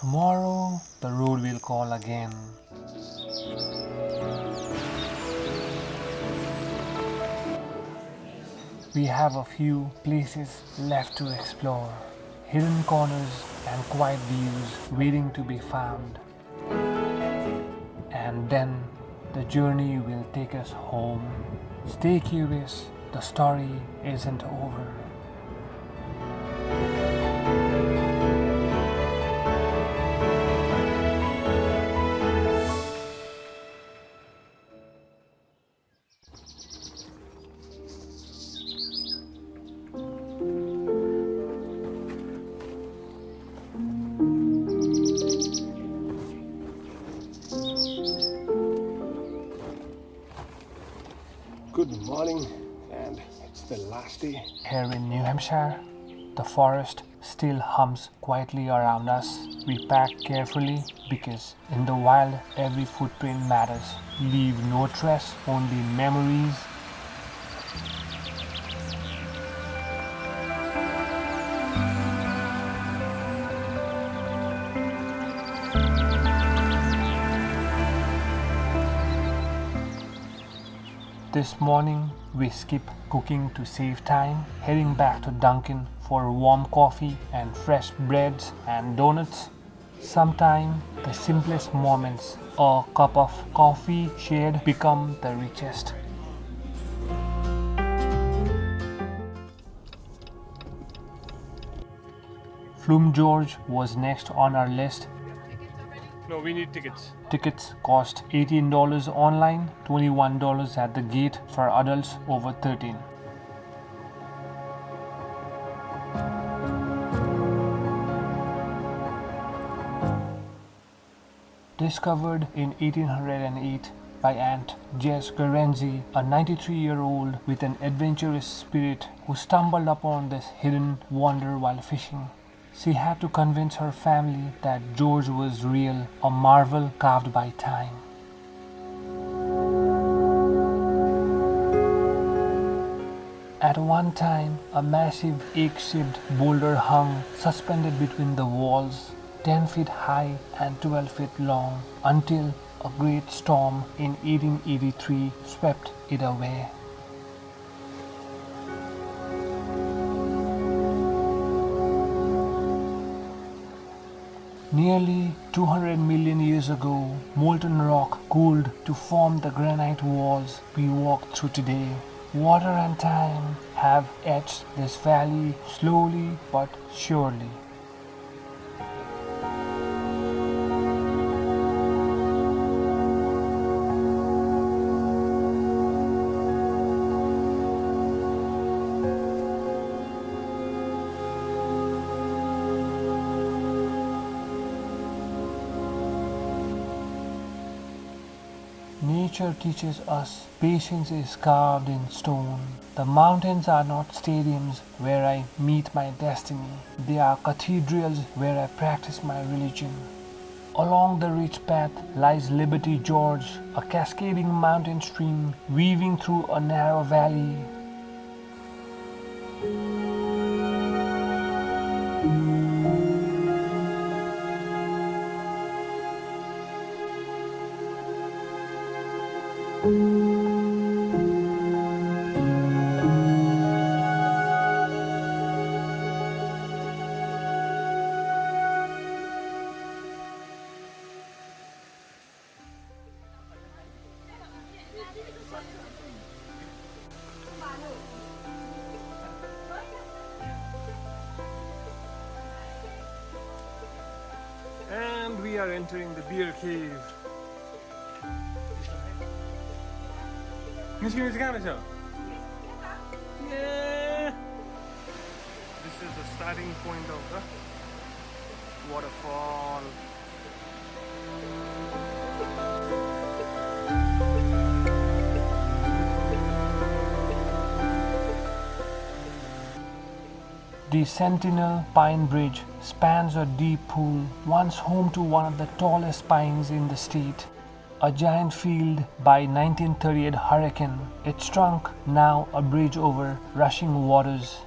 Tomorrow, the road will call again. We have a few places left to explore, hidden corners and quiet views waiting to be found. And then the journey will take us home. Stay curious, the story isn't over. Good morning, and it's the last day. Here in New Hampshire, the forest still hums quietly around us. We pack carefully because in the wild every footprint matters. Leave no trace, only memories. This morning, we skip cooking to save time, heading back to Dunkin' for warm coffee and fresh breads and donuts. Sometimes, the simplest moments, a cup of coffee shared, become the richest. Flume Gorge was next on our list. No, we need tickets. Tickets cost $18 online, $21 at the gate for adults over 13. Discovered in 1808 by Aunt Jess Guernsey, a 93-year-old with an adventurous spirit who stumbled upon this hidden wonder while fishing. She had to convince her family that George was real, a marvel carved by time. At one time, a massive egg-shaped boulder hung suspended between the walls, 10 feet high and 12 feet long, until a great storm in 1883 swept it away. Nearly 200 million years ago, molten rock cooled to form the granite walls we walk through today. Water and time have etched this valley slowly but surely. Nature teaches us patience is carved in stone. The mountains are not stadiums where I meet my destiny. They are cathedrals where I practice my religion. Along the ridge path lies Liberty Gorge, a cascading mountain stream weaving through a narrow valley. And we are entering the beer cave. Yeah. This is the starting point of the waterfall. The Sentinel Pine Bridge spans a deep pool, once home to one of the tallest pines in the state. A giant field by 1938 hurricane, its trunk now a bridge over rushing waters.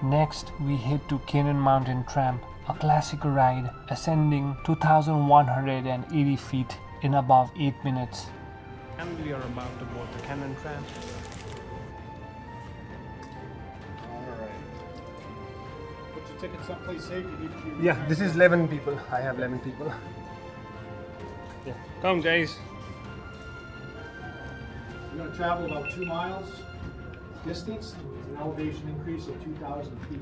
Next, we head to Cannon Mountain Tramp, a classic ride ascending 2,180 feet in above 8 minutes. And we are about to board the Cannon Tramp. Alright. Put your ticket someplace safe. You need to be Yeah, this is 11 people. I have 11 people. Yeah, come guys. We're going to travel about 2 miles distance with an elevation increase of 2,000 feet.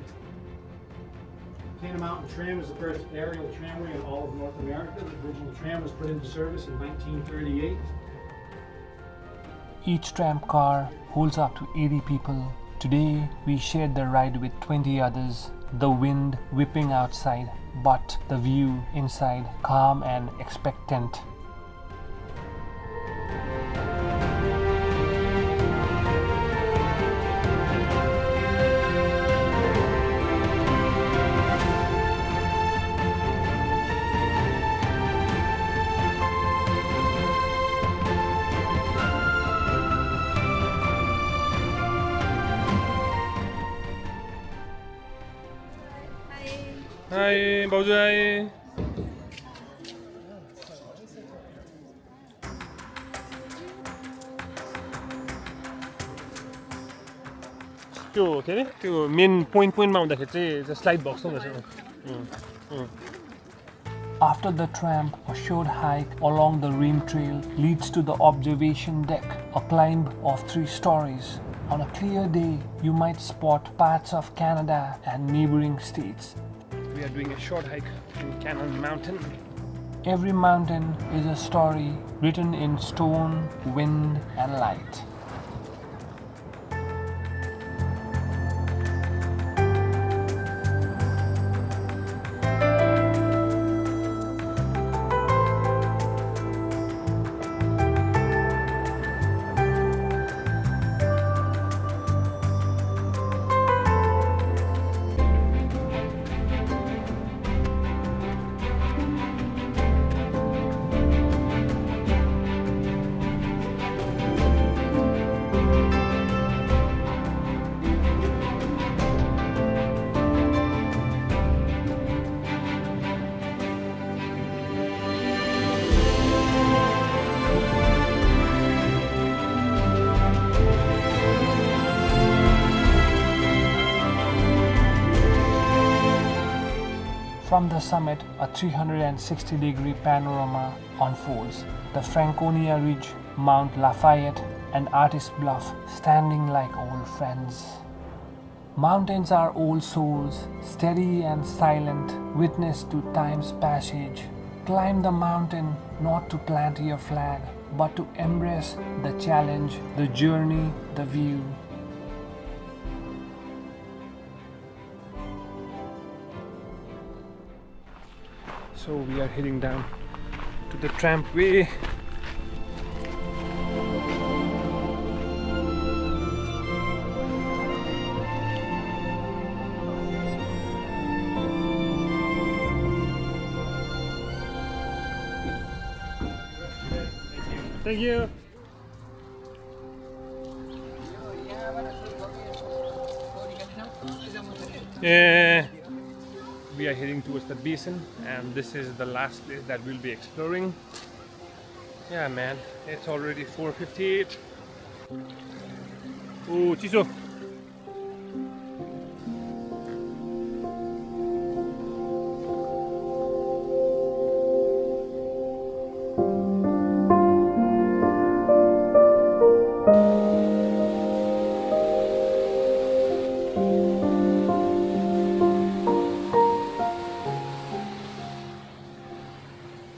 Cannon Mountain Tram is the first aerial tramway in all of North America. The original tram was put into service in 1938. Each tramp car holds up to 80 people. Today, we shared the ride with 20 others. The wind whipping outside, but the view inside calm and expectant. Hi, भाउजू आए. त्यो के अरे त्यो main पोइन्टमा आउँदाखेरि चाहिँ slide बक्स रहेछ. After the tramp, a short hike along the Rim Trail leads to the observation deck, a climb of 3 stories. On a clear day, you might spot parts of Canada and neighboring states. We are doing a short hike in Cannon Mountain. Every mountain is a story written in stone, wind, and light. From the summit, a 360-degree panorama unfolds. The Franconia Ridge, Mount Lafayette, and Artist Bluff standing like old friends. Mountains are old souls, steady and silent, witness to time's passage. Climb the mountain not to plant your flag, but to embrace the challenge, the journey, the view. So we are heading down to the tramp way. Thank you. Yeah. We are heading towards the Basin, and this is the last place that we'll be exploring. Yeah, man, it's already 4:58. Oh, Chiso.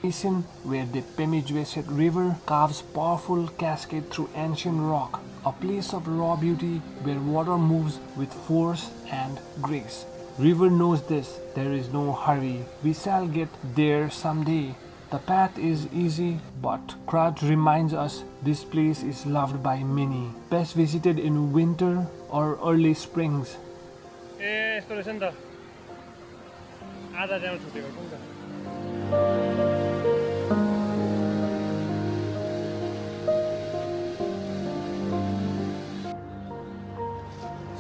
Basin, where the Pemigewasset River carves powerful cascade through ancient rock, a place of raw beauty where water moves with force and grace. River knows this, there is no hurry, we shall get there someday. The path is easy, but Crouch reminds us this place is loved by many, best visited in winter or early springs. यस्तो रहेछ नि त आधा जान छुटेको नि त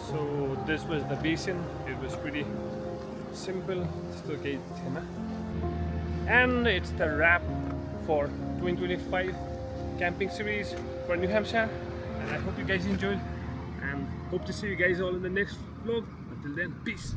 So this was the Basin. It was pretty simple. And it's the wrap for 2025 camping series for New Hampshire. And I hope you guys enjoyed, and hope to see you guys all in the next vlog. Until then, peace.